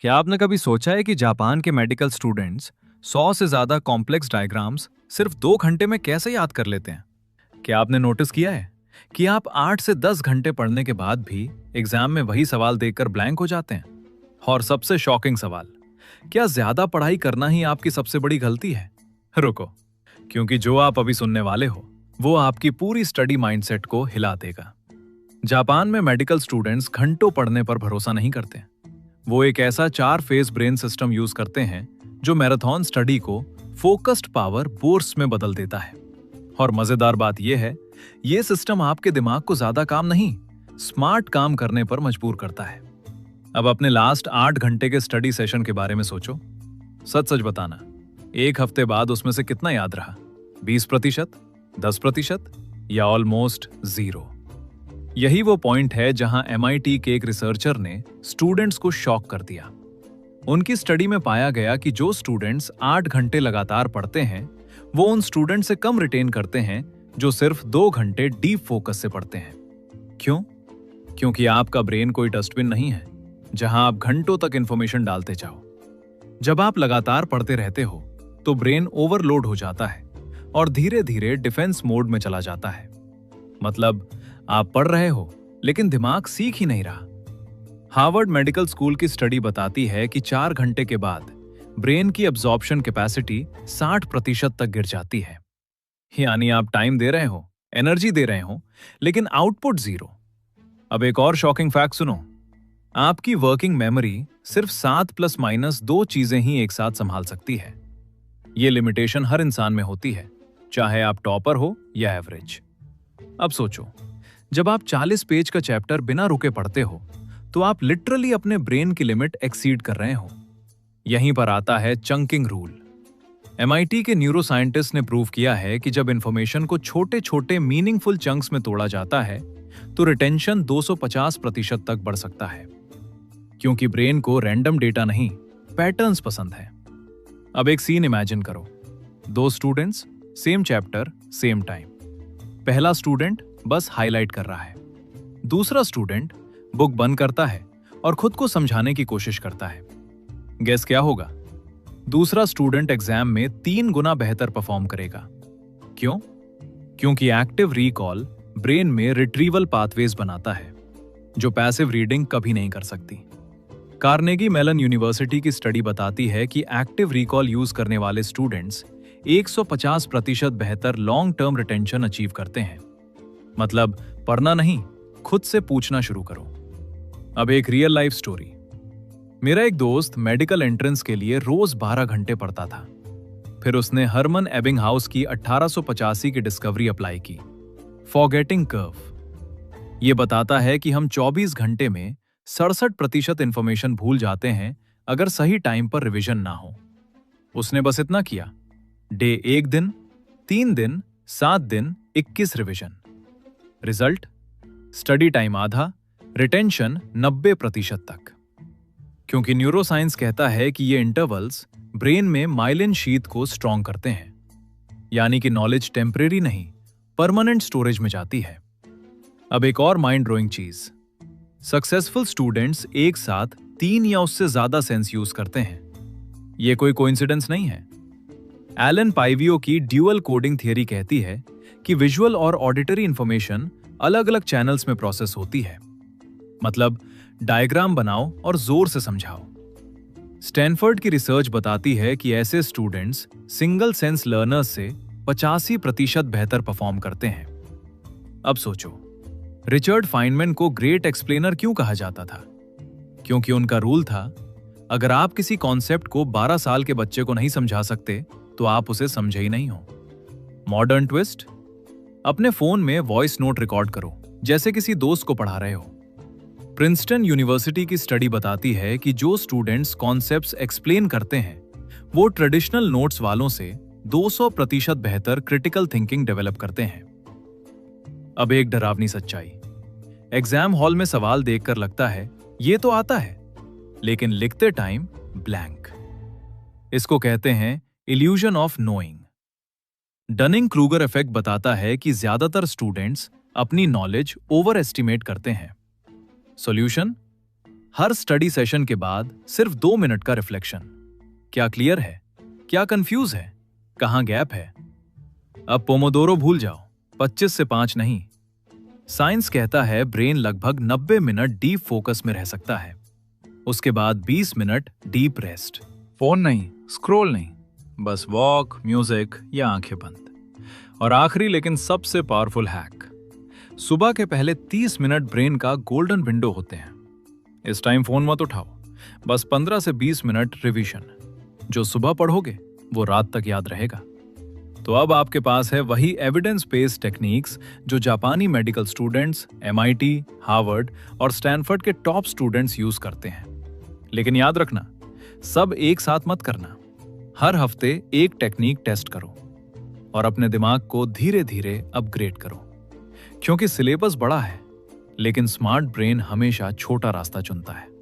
क्या आपने कभी सोचा है कि जापान के मेडिकल स्टूडेंट्स 100 से ज्यादा कॉम्प्लेक्स डायग्राम्स सिर्फ 2 घंटे में कैसे याद कर लेते हैं? क्या आपने नोटिस किया है कि आप 8 से 10 घंटे पढ़ने के बाद भी एग्जाम में वही सवाल देखकर ब्लैंक हो जाते हैं? और सबसे शॉकिंग सवाल, क्या ज्यादा पढ़ाई करना ही आपकी सबसे बड़ी गलती है? रुको, क्योंकि जो आप अभी सुनने वाले हो वो आपकी पूरी स्टडी माइंडसेट को हिला देगा। जापान में मेडिकल स्टूडेंट्स घंटों पढ़ने पर भरोसा नहीं करते। वो एक ऐसा 4 फेज ब्रेन सिस्टम यूज करते हैं जो मैराथन स्टडी को फोकस्ड पावर बोर्स में बदल देता है। और मजेदार बात यह है, ये सिस्टम आपके दिमाग को ज्यादा काम नहीं, स्मार्ट काम करने पर मजबूर करता है। अब अपने लास्ट 8 घंटे के स्टडी सेशन के बारे में सोचो। सच सच बताना, एक हफ्ते बाद उसमें से कितना याद रहा? 20%, 10% या ऑलमोस्ट 0? यही वो पॉइंट है जहां MIT के एक रिसर्चर ने स्टूडेंट्स को शॉक कर दिया। उनकी स्टडी में पाया गया कि जो स्टूडेंट्स 8 घंटे लगातार पढ़ते हैं वो उन स्टूडेंट से कम रिटेन करते हैं जो सिर्फ 2 घंटे डीप फोकस से पढ़ते हैं। क्यों? क्योंकि आपका ब्रेन कोई डस्टबिन नहीं है जहां आप घंटों तक इंफॉर्मेशन डालते जाओ। जब आप लगातार पढ़ते रहते हो तो ब्रेन ओवरलोड हो जाता है और धीरे धीरे डिफेंस मोड में चला जाता है। मतलब आप पढ़ रहे हो लेकिन दिमाग सीख ही नहीं रहा। हार्वर्ड मेडिकल स्कूल की स्टडी बताती है कि 4 घंटे के बाद ब्रेन की अब्जॉर्प्शन कैपेसिटी 60% तक गिर जाती है। यानी आप टाइम दे रहे हो, एनर्जी दे रहे हो, लेकिन आउटपुट 0। अब एक और शॉकिंग फैक्ट सुनो। आपकी वर्किंग मेमोरी सिर्फ 7 ± 2 चीजें ही एक साथ संभाल सकती है। यह लिमिटेशन हर इंसान में होती है, चाहे आप टॉपर हो या एवरेज। अब सोचो, जब आप 40 पेज का चैप्टर बिना रुके पढ़ते हो तो आप लिटरली अपने ब्रेन की लिमिट एक्सीड कर रहे हो। यहीं पर आता है चंकिंग रूल। MIT के न्यूरो साइंटिस्ट ने प्रूव किया है कि जब इंफॉर्मेशन को छोटे छोटे मीनिंगफुल चंक्स में तोड़ा जाता है तो रिटेंशन 250% तक बढ़ सकता है। क्योंकि ब्रेन को रैंडम डेटा नहीं, पैटर्न्स पसंद है। अब एक सीन इमेजिन करो। 2 students, same chapter, same time. पहला स्टूडेंट बस हाईलाइट कर रहा है, दूसरा स्टूडेंट बुक बंद करता है और खुद को समझाने की कोशिश करता है। गेस क्या होगा? दूसरा स्टूडेंट एग्जाम में 3 गुना बेहतर परफॉर्म करेगा। क्यों? क्योंकि एक्टिव रिकॉल ब्रेन में रिट्रीवल पाथवेज बनाता है जो पैसिव रीडिंग कभी नहीं कर सकती। कार्नेगी मेलन यूनिवर्सिटी की स्टडी बताती है कि एक्टिव रिकॉल यूज करने वाले स्टूडेंट्स 150% बेहतर लॉन्ग टर्म रिटेंशन अचीव करते हैं। मतलब पढ़ना नहीं, खुद से पूछना शुरू करो। अब एक रियल लाइफ स्टोरी। मेरा एक दोस्त मेडिकल एंट्रेंस के लिए रोज 12 घंटे पढ़ता था। फिर उसने हरमन एबिंगहाउस की 1885 की डिस्कवरी अप्लाई की, फॉरगेटिंग कर्व। यह बताता है कि हम 24 घंटे में 67% इंफॉर्मेशन भूल जाते हैं अगर सही टाइम पर रिवीजन ना हो। उसने बस इतना किया, डे 1 दिन, 3 दिन, 7 दिन, 21 रिवीजन। रिजल्ट? स्टडी टाइम आधा, रिटेंशन 90% तक। क्योंकि न्यूरोसाइंस कहता है कि ये इंटरवल्स ब्रेन में माइलिन शीथ को स्ट्रॉन्ग करते हैं। यानी कि नॉलेज टेम्परेरी नहीं, परमानेंट स्टोरेज में जाती है। अब एक और माइंड ब्लोइंग चीज, सक्सेसफुल स्टूडेंट्स एक साथ 3 या उससे ज्यादा सेंस यूज करते हैं। यह कोई कोइंसिडेंस नहीं है। एलन पाइवियो की ड्यूअल कोडिंग थियरी कहती है कि विजुअल और ऑडिटरी इंफॉर्मेशन अलग अलग चैनल्स में प्रोसेस होती है। मतलब डायग्राम बनाओ और जोर से समझाओ। स्टैनफोर्ड की रिसर्च बताती है कि ऐसे स्टूडेंट्स सिंगल सेंस लर्नर्स से 85% बेहतर परफॉर्म करते हैं। अब सोचो, रिचर्ड फाइनमैन को ग्रेट एक्सप्लेनर क्यों कहा जाता था? क्योंकि उनका रूल था, अगर आप किसी कॉन्सेप्ट को 12 साल के बच्चे को नहीं समझा सकते तो आप उसे समझे ही नहीं हो। मॉडर्न ट्विस्ट, अपने फोन में वॉइस नोट रिकॉर्ड करो जैसे किसी दोस्त को पढ़ा रहे हो। प्रिंसटन यूनिवर्सिटी की स्टडी बताती है कि जो स्टूडेंट्स कॉन्सेप्ट्स एक्सप्लेन करते हैं वो ट्रेडिशनल नोट्स वालों से 200% बेहतर क्रिटिकल थिंकिंग डेवलप करते हैं। अब एक डरावनी सच्चाई, एग्जाम हॉल में सवाल देखकर लगता है ये तो आता है, लेकिन लिखते टाइम ब्लैंक। इसको कहते हैं illusion of knowing. Dunning Kruger effect बताता है कि ज्यादातर स्टूडेंट्स अपनी नॉलेज ओवर एस्टिमेट करते हैं। सॉल्यूशन? हर स्टडी सेशन के बाद सिर्फ 2 मिनट का रिफ्लेक्शन। क्या क्लियर है? क्या कंफ्यूज है? कहां गैप है? अब पोमोदोरो भूल जाओ, 25 से 5 नहीं। साइंस कहता है ब्रेन लगभग 90 मिनट डीप फोकस में रह सकता है। उसके बाद 20 मिनट डीप रेस्ट। फोन नहीं, स्क्रॉल नहीं, बस वॉक, म्यूजिक या आंखें बंद। और आखिरी लेकिन सबसे पावरफुल हैक, सुबह के पहले 30 मिनट ब्रेन का गोल्डन विंडो होते हैं। इस टाइम फोन मत उठाओ, बस 15 से 20 मिनट रिवीजन। जो सुबह पढ़ोगे वो रात तक याद रहेगा। तो अब आपके पास है वही एविडेंस बेस्ड टेक्निक्स जो जापानी मेडिकल स्टूडेंट्स, MIT, हार्वर्ड और स्टैनफोर्ड के टॉप स्टूडेंट्स यूज करते हैं। लेकिन याद रखना, सब एक साथ मत करना। हर हफ्ते एक टेक्निक टेस्ट करो और अपने दिमाग को धीरे धीरे अपग्रेड करो। क्योंकि सिलेबस बड़ा है, लेकिन स्मार्ट ब्रेन हमेशा छोटा रास्ता चुनता है।